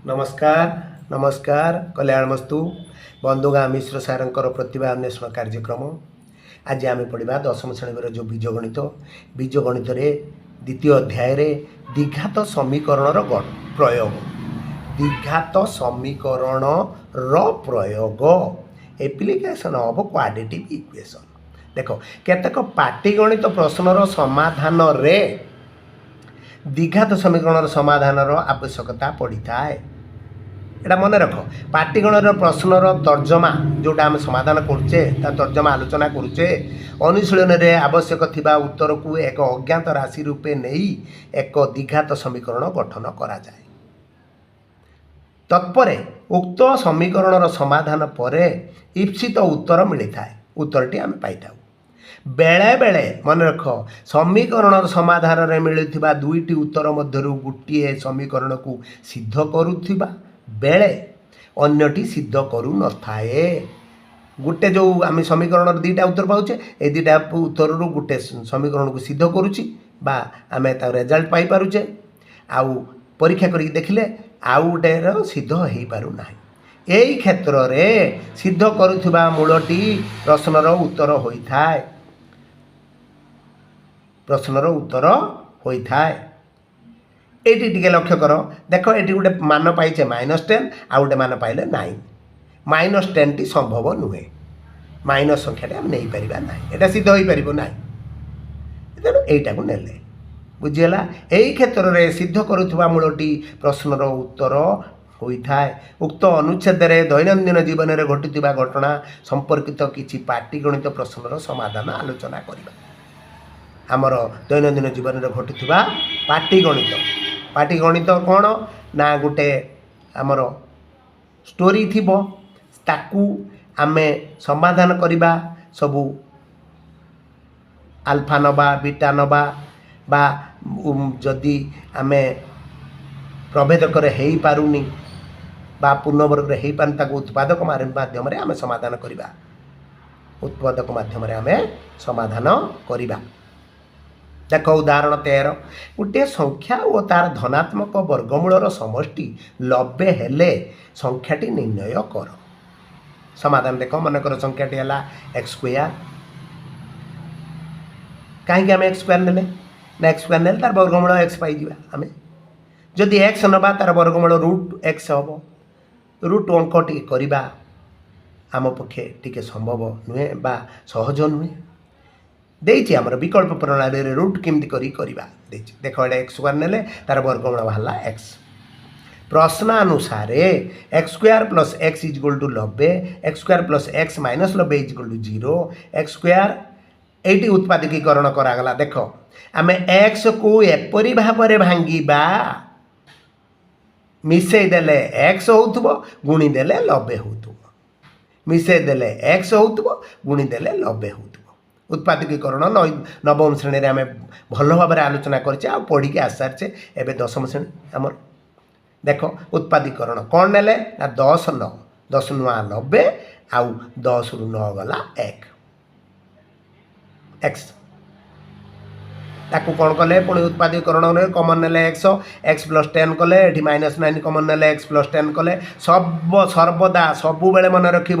नमस्कार नमस्कार कल्याणमस्तु बंधुगा मिश्र सारंकर प्रतिभा अन्वेषण कार्यक्रम आज आम पढ़ा दशम श्रेणी जो बीजगणित द्वितीय अध्याय द्विघात समीकरण प्रयोग द्विघात समीकरण प्रयोग एप्लिकेशन ऑफ क्वाड्रेटिक इक्वेशन देख केतक पाटीगणित प्रश्नर समाधान रे द्विघात समीकरण समाधान आवश्यकता पड़ी थाए एटा मन रख पाटीगणर प्रश्नर तर्जमा जोटा आम समाधान करुचे तर्जमा आलोचना करुचे अनुशीलन में आवश्यक थिबा उत्तर को एक अज्ञात राशि रूपे नहीं एक द्विघात समीकरण गठन करा जाए। तत्परे उक्त समीकरणर समाधान परे इप्सित उत्तर मिलता है उत्तरटी आम पाई बेले बेले मन रख समीकरण समाधान में मिलुवा दुईटी उत्तर मध्यरु गोटे समीकरण को सिद्ध करुवा बेले अन्यटी सिद्ध करू न थाए गोटे जो आम समीकरण दुईटा उत्तर पाचे ए दुईटा उत्तर गोटे समीकरण को सिद्ध करुच्ची बा आम रेजल्ट पाई पारुचे आउ परीक्षा करी देखिले आउ गोटे सिद्ध हो पारु ना यही क्षेत्र में सिद्ध करुवा मूलटी प्रश्नर उत्तर होता है प्रश्नर उत्तर होता है ये टिके लक्ष्य कर देख ये गोटे मान पाइचे -10 आ गोटे मान पाइले 9 -10 टी संभव नुहे माइनस संख्या आम नहीं पारिबा ना यहाँ सिद्ध हो पार ना तेणु यहीटा को नेले बुझीगला यही क्षेत्र में सिद्ध करुवा मूलटी प्रश्नर उत्तर होता है। उक्त अनुच्छेद दैनंदिन जीवन में घटुवा घटना संपर्कित किसी पाटीगणित प्रश्नर समाधान आलोचना करवा आमर दैनंदिन जीवन में घटुवा पाटीगणित कौन ना गोटे आमर स्टोरी थी ताकू आमे समाधान करवा सबू आल्फा नवा बीटा नवा बा जदि आमे प्रभेदक हो पारुनी बा पूर्णवर्ग हो पार उत्पादक माध्यम आम समाधान करवा उत्पादक माध्यम आम समाधान करवा। देख उदाहरण 13 गोटे संख्या और तार धनात्मक वर्गमूलर समष्टि 90 हेले संख्याटी निर्णय कर समाधान देख मनकर संख्याटी है एक्स स्क्वायर कहीं आम एक्स स्क्वायर ने ना एक्स स्क्वायर ने तार वर्गमूल एक्स पाई आम जदि एक्स नवा तार वर्गमूल रूट एक्स हम रूट अंक टी करवा आम पक्षे टी संभव नुहे बा सहज नुहे देछि आमर विकल्प प्रणाली रे रूट केमती करवा देख ये एक्स स्क्वायर ने तार वर्गमूल बाहर एक्स प्रश्नानुसार x square plus x is equal to 90 x square plus x minus 90 is equal to 0 x square एटी उत्पादकीकरण करागला देख आम एक्स को एपरी भाव में भांगा मिसेदेले एक्स हो गुणीदेले 90 हो मिसेदेले एक्स हो गुणीदेले 90 हो उत्पादकीकरण नवम श्रेणी आम भल भाव आलोचना कर पढ़ी आस सारे एवं दशम श्रेणी आमर देख उत्पादीकरण कौन ने 10 9 10 नुआ 90 आउ 10 रु 9 गला 1 एक्स ताकू कौन कले पुणी उत्पादीकरण कमन ने एक्स एक्स प्लस 10 कले ये -9 कमन ने एक्स प्लस 10 कले सब सर्वदा सबु बेले मन रख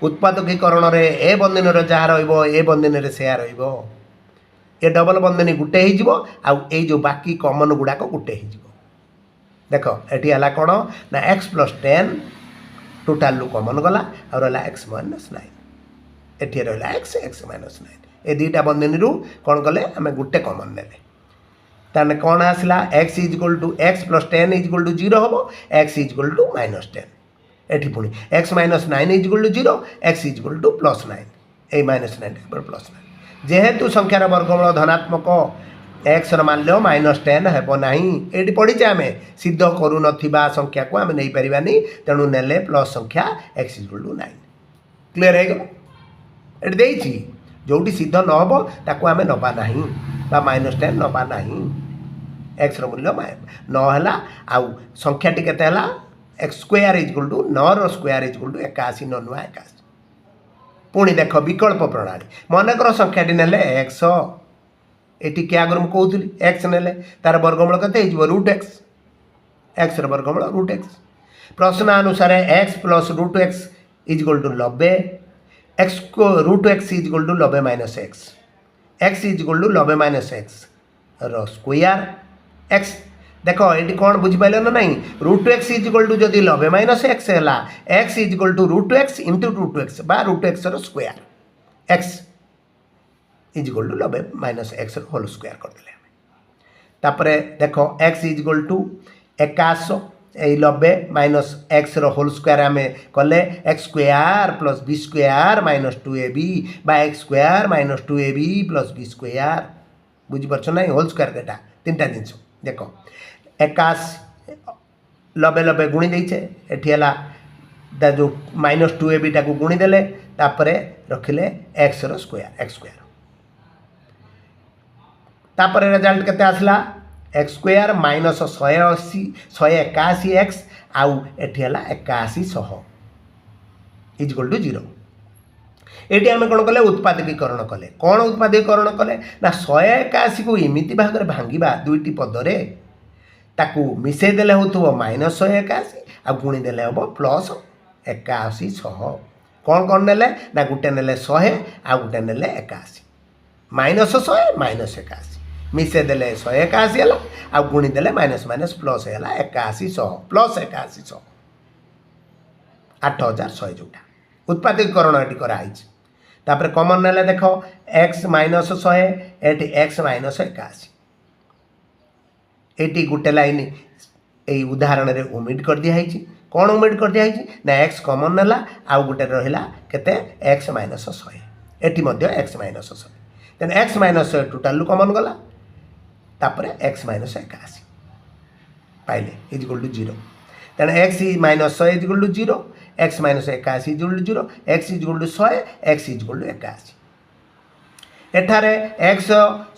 उत्पादकीकरण ए बंधन जहाँ रे बंधन से ये डबल बंधनी गोटे हो जो बाकी कमन गुड़ाक गोटे हो देख ये है कौन ना एक्स प्लस 10 टोटाल कमन गला और रहा एक्स -9 ये रहा एक्स एक्स -9 ए दुईटा बंधनी रू कौन कले आम गोटे कमन ने ताने कौन आसला x is equal to x plus 10 is equal to 0 हम एक्स इज इक्वल टू -10 एटी पुणी x -9 is equal to 0 x is equal to +9 ए -9 +9 जेहेतु संख्यार वर्गमूल धनात्मक एक्स मूल्य -10 हेब ना ये पढ़ीचे आम सिद्ध करू नथिबा संख्या को आम नहीं पारिबानी तेणु नेले प्लस संख्या x is equal to 9 clear हो गला ये देछि जोटी सिद्ध न हो ताकू आम नवा ना -10 नवा ना एक्स मूल्य नहला आउ संख्याटी केते हला x square is equal to 9 square is equal to 81 9 नुआ 81 पुणी देख विकल्प प्रणाली मनकर संख्याटी नेले एक्स ये क्या आगर मुझे कहूली एक्स ने तार वर्गमूल के रूट एक्स एक्स वर्गमूल रूट एक्स प्रश्न अनुसार x plus root x is equal to 90, x को root x is equal to 90 minus x is equal to 90 minus x रो स्क्वायर एक्स। देख ये कौन बुझिपारे ना नहीं, root x is equal to जदि 90 माइनस एक्स है x is equal to root x into root x बा रूट एक्स रो square x is equal to 90 minus x रो होल स्क्वायर करदेले। तापरे देख एक्स इज इक्वल टू 81 यही 90 minus x रो होल स्क्वायर आम कले x square plus b square minus 2ab बा x square minus 2ab plus b square बुझीपार ना होल स्क्वायर एटा तीन टा जिन देख 81 90 90 गुणी देचे एटी जो माइनस 2ab टाक गुणीदेले रखिले एक्स रो स्क्वायर एक्स स्क्वायर तापर रिजल्ट केते आसला एक्स स्क्वायर माइनस 181 एक्स आउ एटी है 8100 इज इक्वल टू 0। ये आम कौन कले उत्पादकीकरण कले कौन उत्पादकीकरण कले ना 181 को एमती भाग में भांगा दुईटी पदरे ताकू मिसेदेले हो माइनस 181 आ गुणीदेले हम प्लस 8100 कौन कौन नेले ना गुटे नेले 100 आ गुटे नेले 81 माइनस 100 माइनस 81 मिसेदेले 181 है आ गुणीदेले माइनस माइनस प्लस है 8100 प्लस 8100 8100 जोटा उत्पादकीकरण ये कराई। तापर कमन नेले देख x minus 100 eighty x minus 81 eighty गोटे लाइन यही उदाहरण रे ओमिट कर दिया कौन ओमिट कर दिया ना एक्स कमन नेला आउ गोटे रहा केते एक्स माइनस 100 एटी मध्य एक्स माइनस 100 तेन एक्स माइनस 100 टोटाल कमन गला तापर एक्स माइनस 81 पाइले इज इक्वल टू 0 तेना x minus 100 is equal to 0 x minus 81 is equal to 0 x is equal to 100 x is equal to 81 एठारे x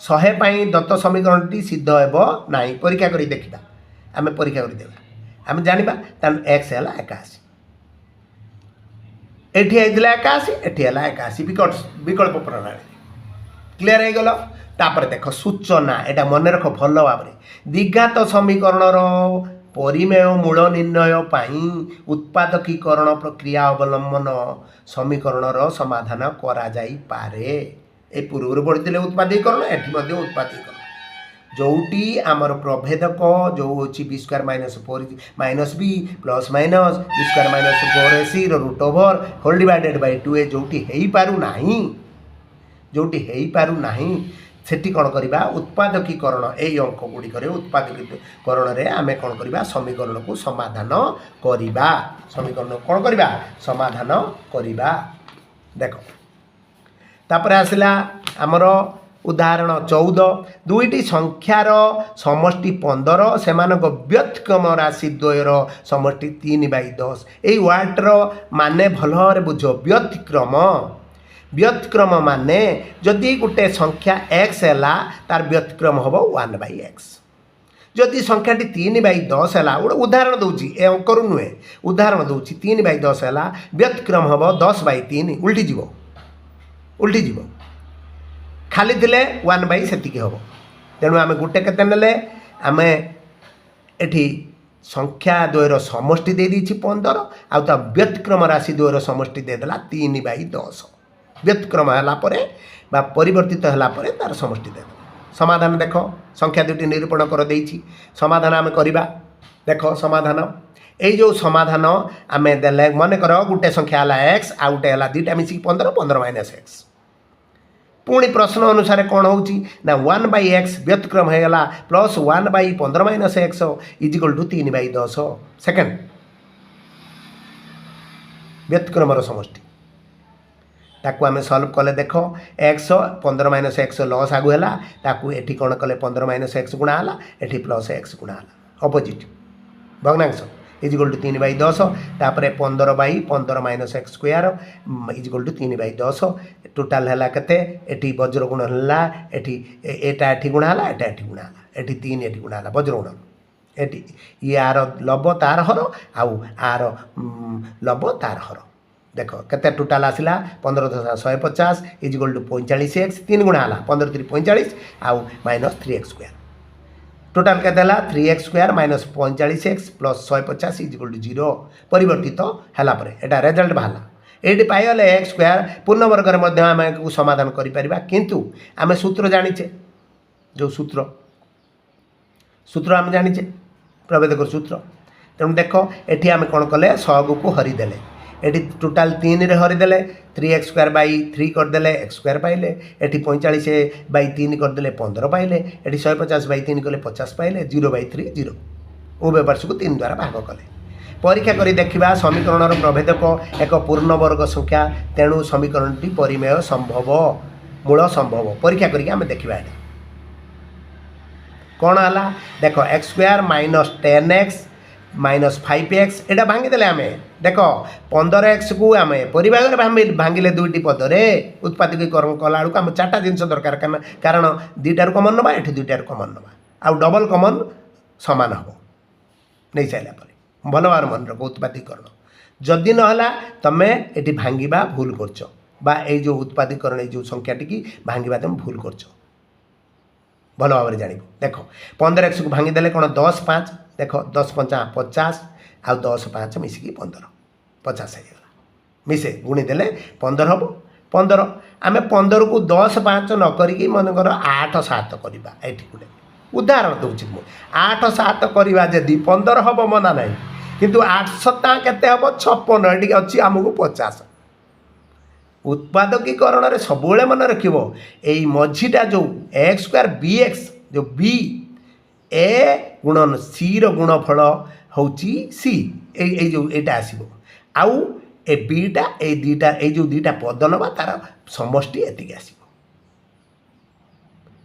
100 पाई दत्त समीकरण T सिद्ध हेबो नाही परीक्षा करी देखिबा आमे परीक्षा करी देबा आमे जानिबा तन एक्स हैला 81 एठी आइदिला 81 एठी हैला 81 विकल्प प्रणाली क्लियर हो गला। तापर देख सूचना एटा मन रख भल भाव द्विघात समीकरण परिमेय मूल निर्णय पाई उत्पादकीकरण प्रक्रिया अवलंबन समीकरण समाधान करा जाई पारे। ए पूर्व पढ़ते उत्पादीकरण एटी उत्पादीकरण जोटी आमर प्रभेदक जो होची b square minus 4 minus b plus minus b square minus 4ac root over whole divided by 2a जोटी हेई पारु नाही सेठी कौन करवा उत्पादकीकरण यही अंक गुड़िक उत्पादकीकरण रे आमे कौन करवा समीकरण को समाधान करवा समीकरण कौन करवा समाधान करवा। देख तापर आसला आमर उदाहरण 14 दुईटी संख्यार समष्टि 15 सेमानक व्युत्क्रम राशि द्वयर समष्टि 3/10 यही वार्डर माने भल भाव बुझ व्युत्क्रम माने जदि गोटे संख्या x है तार व्युत्क्रम हम 1/x जदि संख्याटी 3/10 है गोटे उदाहरण दूची ए अंकर नुहे उदाहरण दूची 3/10 है व्युत्क्रम हम 10/3 उल्टी जीव खाली थिले 1/सेतिकी हम तेणु आम गोटे केते नेले आम एठी संख्या द्वयर समष्टि दे दीची 15 आ व्युत्क्रम राशि द्वयर समष्टि देदेला 3/10 व्युत्क्रम है परिवर्तित है तार समष्टि दे समाधान देख संख्या दुटी निरूपण कर देइछि समाधान आम करवा देख समाधान यही जो समाधान आम देले मन कर गोटे संख्या है एक्स आ गोटे है दुटा मिसिक 15 15 माइनस एक्स पुणी प्रश्न अनुसार कौन हो ना 1/x व्युत्क्रम होगा plus 1/15 minus x is equal to 3/10 second व्युत्क्रम समष्टि ताकू आम सल्व कले देख एक्स 15 माइनस एक्स लस आगु है ताकू एटी कौन कले 15 माइनस एक्स गुणा है एटी प्लस एक्स गुणा है अपोजिट भग्नांश इज इक्वल टू 3/10 तापर 15/15 minus x square is equal to 3/10 total है केते एटी वज्र गुण है एटी एटा एटी गुणा है एटा एटी गुणा है एटी 3 एटी गुणा है वज्र गुण एटी ये आर लब तार हर आउ आर लब तार हर देख केते टोटाल आसला 15,150 इज इक्वल टू 45x 3 गुणा है 15 3 45 आउ माइनस 3x स्क्वायर टोटाल के 3x² minus 45x plus 150 equal to 0 परिवर्तित है एटा रिजल्ट बाहला ये पाइगले x² पूर्ण वर्ग में आम समाधान किंतु आम सूत्र जानीचे जो सूत्र आम जानीचे प्रभेद सूत्र तेणु देख ये आम कौन कले सहग को हरिदेले ये टोटाल 3 रे हरिदेले 3x² बाई 3 करदे x² पाइले ये 45 बाई 3 करदे 15 पाइले ये 150 बाई 3 कले 50 पाइले 0/3 0 उभय पार्श्व को 3 द्वारा भाग कले परीक्षा करी देखा समीकरण प्रभेदक एक पूर्ण वर्ग संख्या तेणु समीकरणटी परिमेय संभव मूल संभव परीक्षा करके आम देखा कौन है देख x² minus 10x minus 5x एटा भांगीदे आम देख 15x को आम परिभाग भांगिले दुईटी पदरे उत्पादकीकरण कला बेलू आम 4टा जिन दरकार कारण 2टार कमन नवा ये 2टार कमन नवा आउ डबल कमन सामान हम नहीं सारा भल भाव मन रख उत्पादीकरण जदि नाला तुम ये भांगा भूल कर जो उत्पादीकरण जो संख्याटी भांगा तुम भूल कर भल भाव जान देख 15x को भांगीदे कौन 10 5 देख 10 5 50 आउ 10 5 मिसिकी 15 50 होगा मिसे गुणीदे 15 हम 15 आम 15 को 10 5 न करी मनकर 8 7 करवा ये गोटे उदाहरण दूसरी मुझे 8 7 करवा जदि 15 हम मना ना किंतु 8 7 केते हम 56 ये अच्छी आमको 50 उत्पादकीकरण में सब मन रखिबो एई मझीटा जो x² bx जो b ए गुणन सी गुणफल हूँ सी ए जो एटा आसो आउ ए बीटा ए दीटा ए जो दीटा पद नवा तार समष्टि एतिक आसो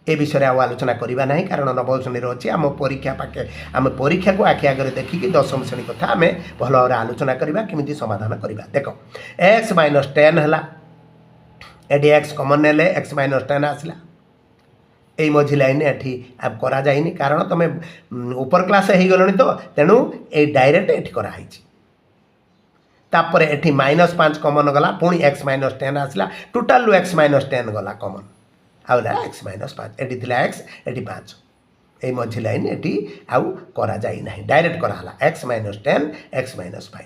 ए विषय आउ आलोचना करवा ना कारण नवम श्रेणी अच्छी आम परीक्षा पाखे आम परीक्षा को आखि आगे देखिकी दशम श्रेणी कथा आम भल भाव आलोचना करवा केमिति समाधान करवा देख x माइनस 10 है एटी x कमन ने x माइनस 10 आसला यही मझी लाइन एठी अब करा जाइनी कारण तुम ऊपर क्लास हो गलनी तो तेणु ये डायरेक्ट एठी करा हिची तापर एठी -5 कमन गला पुणी x माइनस 10 आसला टोटाल x माइनस 10 गला कमन आउला x माइनस 5 एठी थिला x एठी 5 यही मझी लाइन एठी आउ करा जाई नाही डायरेक्ट करा हला x minus 10 x minus 5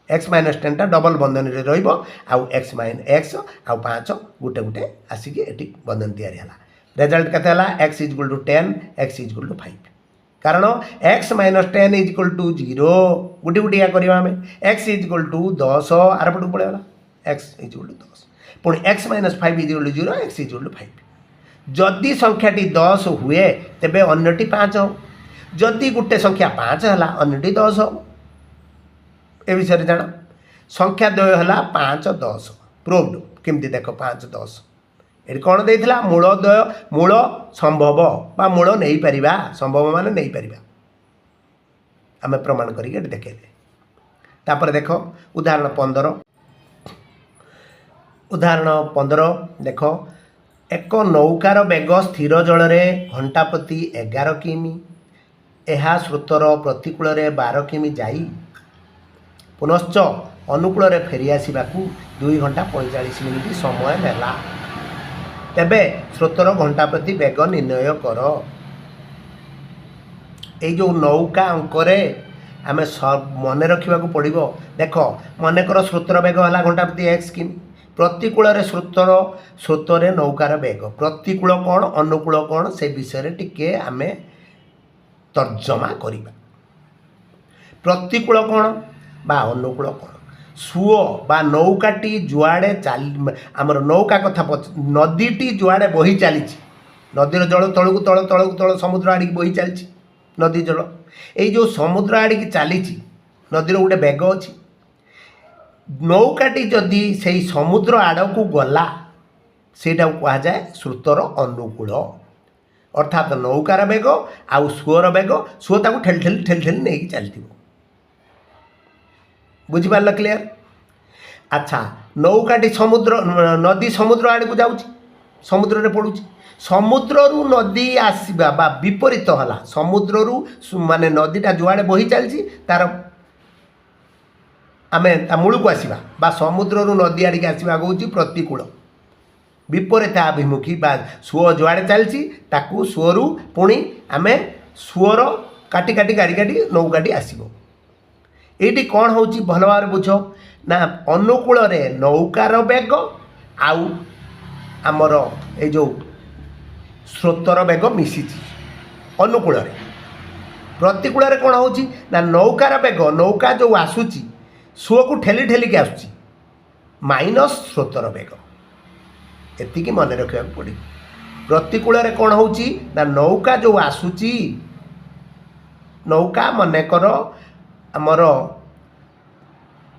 x minus 10 टा डबल बंधन रे रहइबो आउ x आउ 5 गुटे गुटे आसिकी एठी बंधन तयारी हला रिजल्ट के x equal to 10 x equal to 5 कारण x माइनस 10 इक्वल टू 0 गुटी गुटी या करवा आम x इक्वल टू 10 आर पटू पड़ेगा x इक्वल टू 10 पुणी x minus 5 equal to 0 x equal to 5 जदि संख्याटी 10 हुए तेबे अन्यटी 5 हो जदि गोटे संख्या 5 है अन्यटी 10 हो ए विषय जान संख्या द्वय है 5 10 प्रूव्ड केमती देख 5 10 ये कौन देता मूल द्वय मूल संभव बा मूल नहीं पारिबा संभव मान नहीं पारिबा आम प्रमाण करके देखेले तापर देख उदाहरण 15 देख एक नौकार बेग स्थिर जल घंटा प्रति 11 किमी यह स्रोतर प्रतिकूल 12 किमी जाई पुनश्च अनुकूल फेरी आसवा 2 घंटा 45 मिनिट समय नेला तेबे स्रोतर घंटा प्रति बेग निर्णय कर ये जो नौका अंकरे आम मन रखा पड़ो देख मनकर स्रोतर बेग है घंटा प्रति x किमी प्रतिकूल स्रोतर नौकार बेग प्रतिकूल कौन अनुकूल कौन से विषय टिके आम तर्जमा करवा प्रतिकूल कौन बा अनुकूल कौन सुओ बा नौकाटी जुआड़े चल आमर नौका कथा नदीटी जुआड़े बही चली नदीर जल तलू तल समुद्र आड़ की बही चली नदी जल ये जो समुद्र आड़ की चली नदीर गोटे बेग अच्छी नौकाटी जदि से समुद्र आड़ को गला सेटा कह जाए स्रोतर अनुकूल अर्थात नौकार बेग आउ सुओर बेग सुओ ताको ठेल ठेल नहीं चलती बुझिपार क्लियर अच्छा नौकाटी समुद्र नदी समुद्र आड़ को जाऊँ समुद्र रे पड़ू समुद्र रु नदी आसवा बा विपरीत है समुद्र रु माने नदीटा जुआड़े बही चलती तार आम मूल को आसवा बा समुद्र रु नदी आड़ के आसवा हूँ प्रतिकूल विपरीत अभिमुखी बा सुओ जुआड़े चलती ताकू सुओरु पुणी आम सुअर काटी काटी गाड़ी काटी नौकाटी आसब ये कौन हो भल भाव बुझ ना अनुकूल नौकार बेग आउ आमर ये जो स्रोतर बेग मिसी अनुकूल प्रतिकूल कौन हो ना नौकार बेग नौका जो आसूची सुओ को ठेली ठेलिकी आसूची माइनस स्रोतर बेग एतिकी मन रखा पड़े प्रतिकूल कौन हो ना नौका जो आसूची नौका मनकर आमर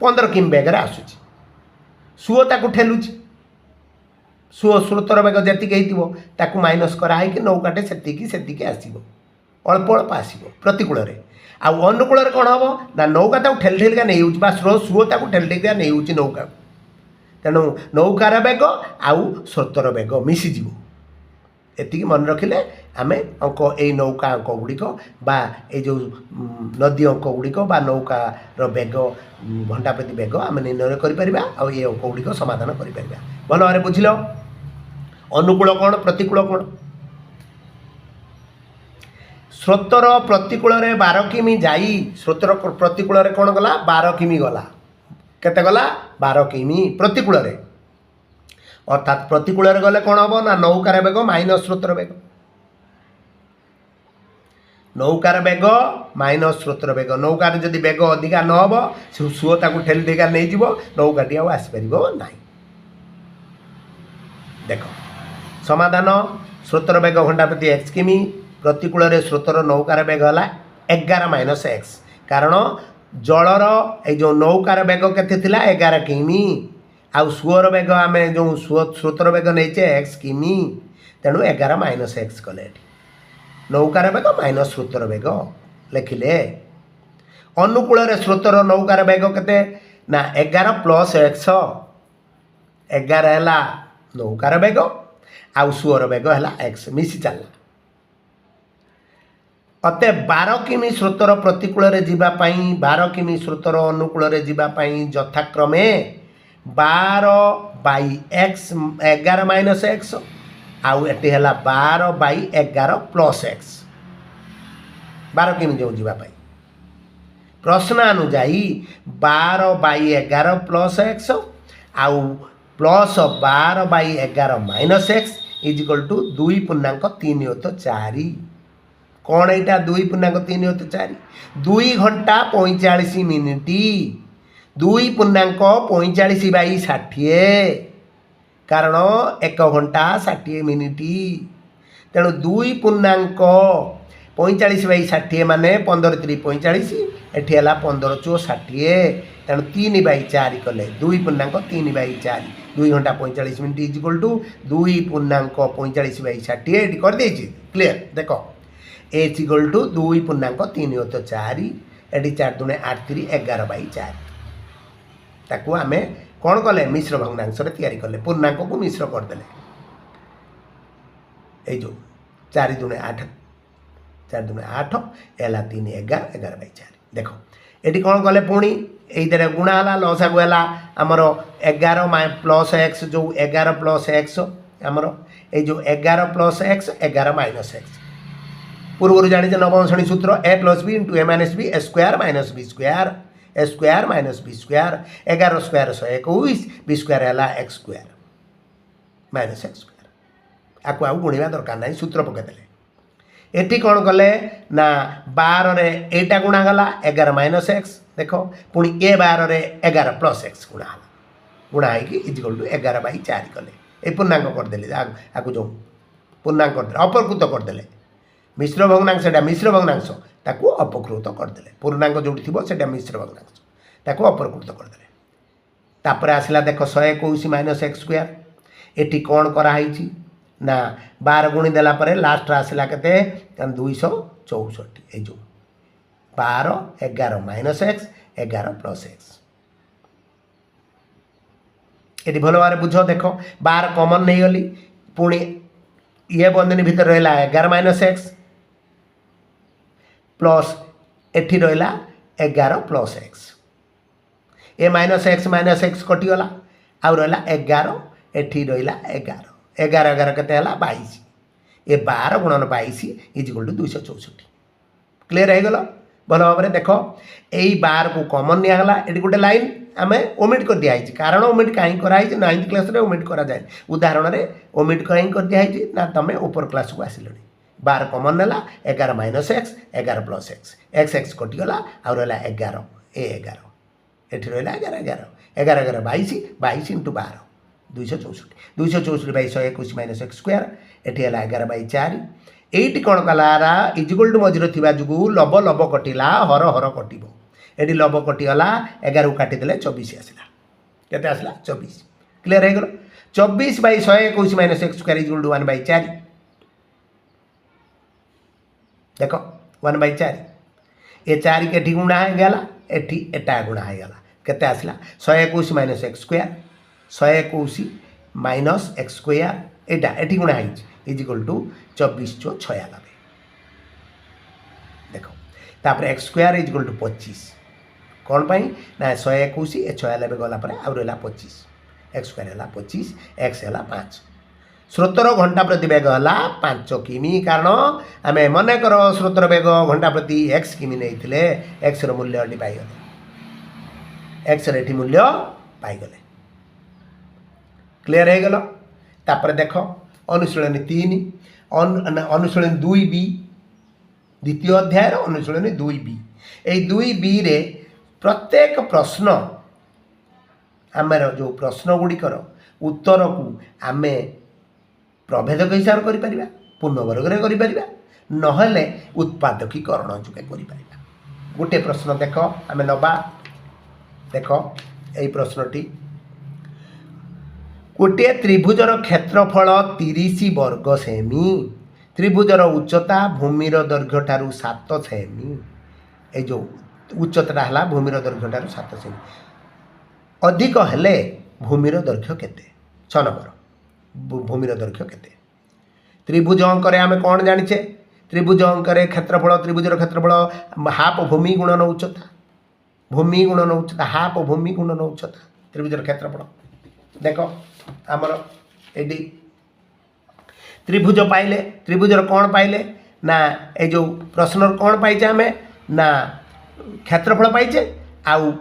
15 किमी बेगर आसूची सुओ ताकू ठेलुची सुओ स्रोतर बेग जी ताकू माइनस कराई नौकाटे से आसब अल्प अल्प आसब प्रतिकूल आउ अनुकूल कौन हम ना नौका ताकू ठेली ठेलिका नहीं सुओ ताकू ठेली ठेलिका नहीं नौका तेणु नौकार बेग आउ स्रोतर बेग मिसीज एतिकी मन रखिले आमे अंक ये नौका अंक गुड़िक बा ये जो नदी अंक गुड़िक बा नौकार बेग घंटा प्रति बेग आम निर्णय करें आ ये अंक गुड़िक समाधान करें भल भाव बुझिल अनुकूल कौन प्रतिकूल कौन स्रोतर प्रतिकूल 12 किमी जाई स्रोतर प्रतिकूल कौन गला 12 किमी गला केते गला 12 किमी प्रतिकूल अर्थात प्रतिकूल गले कौन हम ना नौकार bag minus स्रोतर bag नौकार bag minus स्रोतर bag नौकार जदि बेग अधिका न हम सुओ ताकू ठेली ठेलिका नहीं नौकाटी आसपार ना देख समाधान स्रोतर बेग घंटा प्रति एक्स किमी प्रतिकूल स्रोतर नौकार बेग है 11 माइनस एक्स कारण जलर ये जो नौकार बेग केते 11 किमी आउ सुअर बेग आम जो स्रोतर बेग नहीं एक्स किमी तेणु 11 माइनस एक्स कले नौकार बेग माइनस स्रोतर बेग लिखिले अनुकूल स्रोतर नौकार बेग केते ना 11 प्लस एक्स 11 है नौकार बेग आउ सुअर बेग है एक्स मिसी चलला अते 12 किमी स्रोतर प्रतिकूल 12 किमी स्रोतर अनुकूल यथाक्रमे 12/x 11 माइनस एक्स आउ एटी है 12/11 प्लस एक्स 12 किमी जो जावाई प्रश्नानुजाई 12/11 प्लस एक्स आउ plus 12/11 minus x is equal to 2.3/4 कौन यहाँ 2.3/4 2 घंटा 45 मिनिट 2.45/60 कारण 1 घंटा 60 मिनिट तेणु 2.45/60 माने 15×3 एटी है 15×4 तेणु 3/4 कले 2.3/4 2 घंटा 45 मिनिट इजिकल टू 2.45/60 ये कर दे क्लीयर देख एच इक्वल टू 2.3/4 एटी 4 दूने 8 3 11/4 ताकू आमे कौन कले मिश्र भग्नांश तैयारी कले पूर्णांक को मिश्र करदे जो 4 दूने 8 4 दूने 8 एला 3 11 11/4 देख ये कौन कले पुणी ये गुणा है लसागु है आमर 11 प्लस एक्स जो 11 प्लस एक्स आमर ये जो 11 प्लस एक्स 11 माइनस एक्स पूर्व जाने नवम श्रेणी सूत्र a plus b into a minus b square minus b square a square minus b square 11 square 121 b square है x square minus x square आपको आउ गुणा दरकार ना सूत्र पकईदे एटी कौन कले ना 12 रे एटा गुणा गला 11 माइनस एक्स देख पुणी ए 12 रे 11 प्लस एक्स गुणा गुणा है इजिकल टू 11/4 कले ये पूर्णांक करदे आपको जो पूर्णांक करदे अपकृत करदे मिश्र भग्नांश मिश्र भग्नांश ताकू अपकृत करदे पूर्णांक जो थी मिश्र भग्नांश ताकू अपकृत करदे तापर आसला देख 121 माइनस एक्स स्क्वायर एटी कौन कराई ना 12 गुणी देला परे लास्ट आसला के 264 ये जो 12 11 माइनस एक्स 11 प्लस एक्स ये भल भाव बुझ देख 12 कमन नहीं गली पुणी ये बंधनी भितर रहा 11 माइनस एक्स प्लस एटी रहा 11 प्लस एक्स ए माइनस एक्स कटिगला आउ रहा 11 एटी रहा 11 11 11 के 22 ये 12 गुणन 22 इजिकल टू 264 क्लीयर हो गल भल भाव देख यही बार को कमन निगला ये गोटे लाइन आम ओमिट कर दिखाई कारण ओमिट कहीं कराई 9th क्लास रे ओमिट करा जाए उदाहरण में ओमिट कहीं कर दिखाई ना तुम ऊपर क्लास को आसिल बार कमन नेला 11 minus x 11 plus x x x कटिगला आउ रहा 11 ए 11 एटी रहा 11 11 11 22 22 इंटू 12 264 264 बै 121 माइनस एक्स स्क्वायर एटी है 11 बै 4 एटी कौन कला इजिकल टू मझे थी जो लब लब कटिला हर हर कटो ये लब कटिगला 11 को काटिदेले 24 आसला केते आसला 24 क्लीयर हो गल 24 बै 121 minus x square equal to 1 बै 4 देख 1 बै 4 ये 4 के एटी गुणा हो गला एटी एटा गुणा हो गला केते आसला 121 minus x square 121 minus x square एटा एटी गुणा है इजिकल टू 24 × 96 देख तापर एक्स स्क्वायर इजिकल टू 25 कौन पाई ना 121 96 गला आउ रहा 25 एक्स स्क्वायर है 25 एक्स है 5 स्रोतर घंटा प्रति बेग है 5 किमी कारण आम मन कर स्रोतर बेग घंटा प्रति एक्स किमी नहीं एक्स मूल्य पाईगले एक्स रे मूल्य पाईगले क्लीयर हो गल तापर देख अनुशीलनी 3 अनुशीलनी 2b द्वितीय अध्याय अनुशीलनी 2b यही 2b रे प्रत्येक प्रश्न आमर जो प्रश्न गुड़िकर उत्तर को आम प्रभेदक हिसाब से करें पूर्णवर्ग में नहले उत्पादकीकरण जो कर गोटे प्रश्न देख आम नवा देख यही प्रश्नटी गोटे त्रिभुजर क्षेत्रफल 30 वर्ग सेमी त्रिभुजर उच्चता भूमिर दैर्घ्य ठारू 7 सेमी ये जो उच्चता है भूमिर दैर्घ्य ठारू 7 सेमी अधिक हेले भूमिर दैर्घ्य केते 6 नंबर भूमिर दैर्घ्य केते त्रिभुज अंकरे आम कौन जानिछे त्रिभुज अंकरे क्षेत्रफल त्रिभुजर क्षेत्रफल हाफ भूमि गुणन उच्चता भूमि गुणन उच्चता हाफ भूमि गुणन उच्चता त्रिभुजर क्षेत्रफल देख आमर एडी त्रिभुज पाइले त्रिभुजर कौन पाइले ना ए जो प्रश्न कौन पाइचे आम ना क्षेत्रफल पाइचे आउ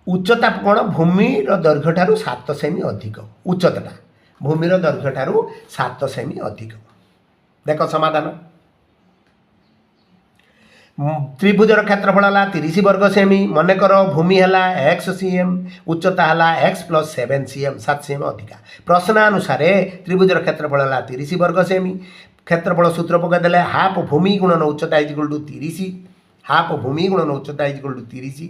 उच्चता कौन भूमिर दैर्घ्य ठारू 7 सेमी अधिक उच्चता भूमिर दैर्घ्य ठारू 7 सेमी अधिक देख समाधान त्रिभुजर क्षेत्रफल है 30 वर्ग सेमी मनकर भूमि है एक्स सीएम उच्चता है एक्स प्लस 7 सीएम 7 सीएम अधिका प्रश्नानुसार त्रिभुजर क्षेत्रफल है 30 वर्ग सेमी क्षेत्रफल सूत्र पकईदे हाफ भूमि गुणन उच्चता इजिकल टू 30 हाफ भूमि गुणन उच्चता इजिकल टू 30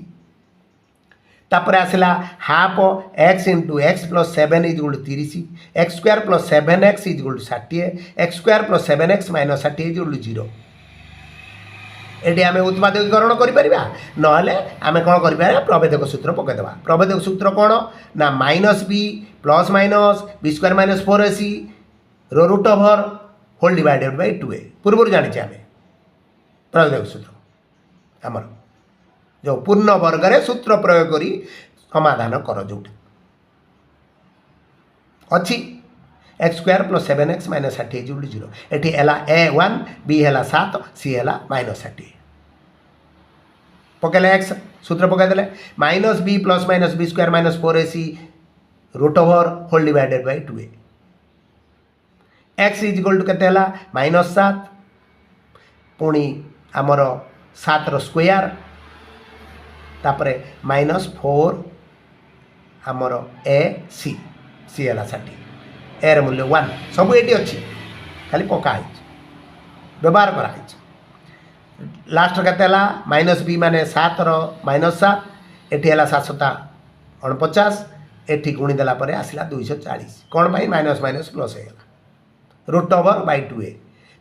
तापर आसला half x into x plus 7 equal to 30 x square plus 7 x is equal to 60 x square plus 7 x minus 60 equal to 0 ये आम उत्पादकीकरण करें आम कौन कर प्रभेदक सूत्र पकईदे प्रभेदक सूत्र कौन ना minus b plus minus b square minus 4ac रो root over whole divided by 2a पूर्व जानी आम प्रभेदक सूत्र आमर जो पूर्ण वर्ग रे सूत्र प्रयोग करी समाधान कर जोटा अच्छी x square plus 7x minus 60 equal to 0 एटी है a1 b है 7 c है माइनस 60 पकेले एक्स सूत्र पकईदे minus b plus minus b square minus 4ac root over whole divided by 2a x is equal to केते है माइनस 7 पुणी आमर 7 रो स्क्वायर तापरे माइनस 4 आमर ए सी सी है 60 एर मूल्य 1 सब ये अच्छी खाली पकाई व्यवहार कराई लास्ट के माइनस बी माने 7 रो माइनस 7 एटी है 7 एटी गुणीदेला आसला 240 कौन पाई माइनस माइनस प्लस हो रूट ओवर बाय 2a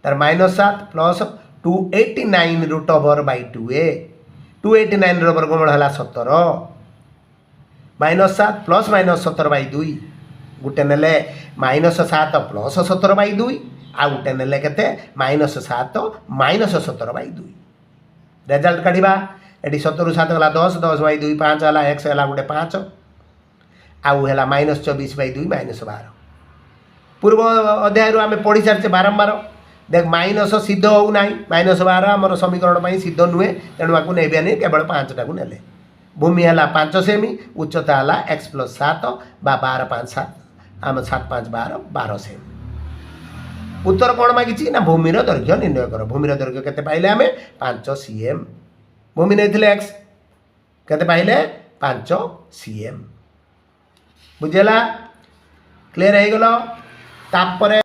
तार minus 7 plus 289 root over by 2a 289 वर्गमूल है 17 माइनस 7 प्लस माइनस 17 बाय 2 गोटे नेले माइनस 7 प्लस 17 बाय 2 आ गोटे नेले केते माइनस 7 माइनस 17 बाय 2 रिजल्ट काढ़ा ये 17 7 गला 10 10 बाय 2 5 है एक्स है गोटे 5 आउ है माइनस 24 बाय 2 माइनस 12 पूर्व अध्याय आम पढ़ी सारी बारंबार देख माइनस सिद्ध हो ना -12 आम समीकरण सिद्ध नुहे तेणु आपको नेबानी केवल 5टा को नेले भूमि है 5 सेमी उच्चता है x+7 बा 12 5 7 आम 7 5 12 12 सेमी उत्तर कौन मागिची ना भूमिर दैर्घ्य निर्णय कर भूमिर दैर्घ्य केते पाइले आमे 5 cm भूमि नहीं x केते पाइले 5 cm बुझेला क्लियर हो गला तापरे